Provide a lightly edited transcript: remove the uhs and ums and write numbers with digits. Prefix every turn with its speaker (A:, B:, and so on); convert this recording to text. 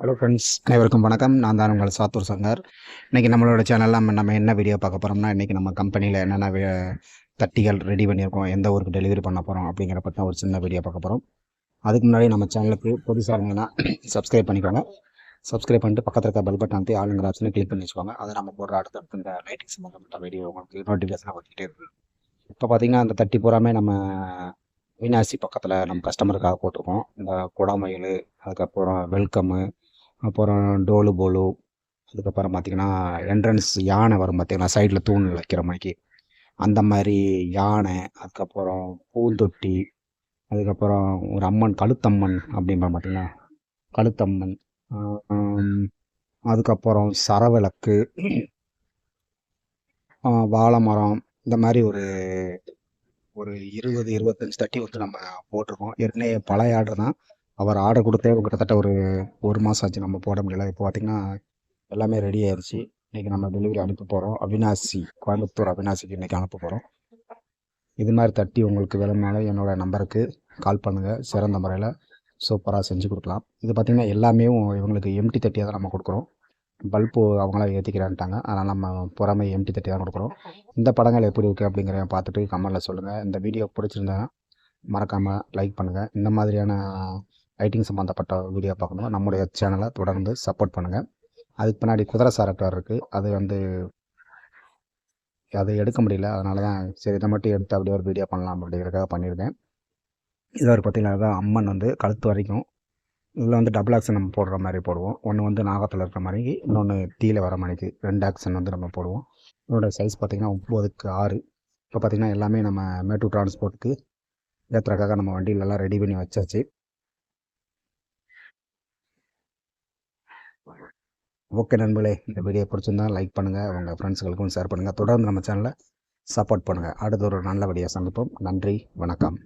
A: Hello friends, அனைவருக்கும் வணக்கம். நான் தான் உங்கள் சாத்தூர் சங்கர். இன்றைக்கி நம்மளோட சேனலில் நம்ம என்ன வீடியோ பார்க்க போகிறோம்னா, இன்றைக்கி நம்ம கம்பெனியில் என்னென்ன தட்டிகள் ரெடி பண்ணியிருக்கோம், எந்த ஊருக்கு டெலிவரி பண்ண போகிறோம் அப்படிங்கிற பற்றி ஒரு சின்ன வீடியோ பார்க்க போகிறோம். அதுக்கு முன்னாடி நம்ம சேனலுக்கு புதுசாக இருந்தீங்கன்னா சப்ஸ்கிரைப் பண்ணிக்கோங்க. சப்ஸ்கிரைப் பண்ணிட்டு பக்கத்தில் இருக்க பெல் பட்டன் அமைத்து ஆளுங்கிற ஆப்ஷனை கிளிக் பண்ணி வச்சுக்கோங்க. அதை நம்ம போடுற அடுத்தடுத்து இந்த லைட்டிங் சம்மந்தப்பட்ட வீடியோ உங்களுக்கு நோட்டிஃபிகேஷனாக வந்துகிட்டே இருக்குது. இப்போ பார்த்தீங்கன்னா அந்த தட்டி பூராமே நம்ம அவினாசி பக்கத்தில் நம்ம கஸ்டமருக்காக போட்டிருக்கோம். இந்த குடமயில், அதுக்கப்புறம் வெல்கம்மு, அப்புறம் டோலு போலு, அதுக்கப்புறம் பார்த்திங்கன்னா என்ட்ரன்ஸ் யானை வரும் பார்த்திங்கன்னா சைடில் தூண் வைக்கிற மாதிரிக்கு அந்த மாதிரி யானை, அதுக்கப்புறம் பூந்தொட்டி, அதுக்கப்புறம் ஒரு அம்மன் கழுத்தம்மன் அப்படிம்பா பார்த்திங்கன்னா கழுத்தம்மன், அதுக்கப்புறம் சரவிளக்கு, வாழை மரம், இந்த மாதிரி ஒரு ஒரு 20-25 தட்டி வந்து நம்ம போட்டிருக்கோம். ஏற்கனவே பழைய ஆர்டர் தான். அவர் ஆர்டர் கொடுத்தே கிட்டத்தட்ட ஒரு மாதம் ஆச்சு, நம்ம போட முடியல. இப்போ பார்த்திங்கன்னா எல்லாமே ரெடி ஆயிடுச்சு. இன்றைக்கி நம்ம டெலிவரி அனுப்ப போகிறோம். அவினாசி, கோயம்புத்தூர் அவினாசிக்கு இன்றைக்கி அனுப்ப போகிறோம். இது மாதிரி தட்டி உங்களுக்கு வேணும்னாலும் என்னோடய நம்பருக்கு கால் பண்ணுங்கள். சிறந்த முறையில் சூப்பராக செஞ்சு கொடுக்கலாம். இது பார்த்திங்கன்னா எல்லாமே இவங்களுக்கு எம்டி தட்டியாக தான் நம்ம கொடுக்குறோம். பல்பு அவங்களாம் ஏற்றிக்கிறான்ட்டாங்க. அதனால் நம்ம புறமே எம்டி தட்டி தான் கொடுக்குறோம். இந்த படங்கள் எப்படி இருக்குது அப்படிங்கிறத பார்த்துட்டு கமெண்டில் சொல்லுங்கள். இந்த வீடியோ பிடிச்சிருந்தா மறக்காமல் லைக் பண்ணுங்கள். இந்த மாதிரியான லைட்டிங் சம்மந்தப்பட்ட வீடியோ பார்க்கணும் நம்முடைய சேனலை தொடர்ந்து சப்போர்ட் பண்ணுங்கள். அதுக்கு பின்னாடி குதிரை சாரட்டார் இருக்குது. அதை எடுக்க முடியல. அதனால தான் சரி இதை மட்டும் எடுத்து அப்படியே ஒரு வீடியோ பண்ணலாம் அப்படிங்கிறதுக்காக பண்ணியிருக்கேன். இதில் ஒரு பார்த்தீங்கன்னா அம்மன் வந்து கழுத்து வரைக்கும். இதில் வந்து டபுள் ஆக்ஷன் நம்ம போடுற மாதிரி போடுவோம். ஒன்று வந்து நாகத்தில் இருக்கிற மாதிரி, இன்னொன்று தீயில் வர மாதிரிக்கு 2 ஆக்ஷன் வந்து நம்ம போடுவோம். இதோட சைஸ் பார்த்திங்கன்னா 9x6. இப்போ பார்த்திங்கன்னா எல்லாமே நம்ம மேட்டூர் டிரான்ஸ்போர்ட்டுக்கு ஏற்றுறக்காக நம்ம வண்டியிலலாம் ரெடி பண்ணி வச்சாச்சு. ஓகே நண்பர்களே, இந்த வீடியோ பிடிச்சிருந்தா லைக் பண்ணுங்கள், உங்கள் ஃப்ரெண்ட்ஸுகளுக்கும் ஷேர் பண்ணுங்கள். தொடர்ந்து நம்ம சேனலை சப்போர்ட் பண்ணுங்கள். அடுத்த ஒரு நல்ல வீடியோ சந்திப்போம். நன்றி, வணக்கம்.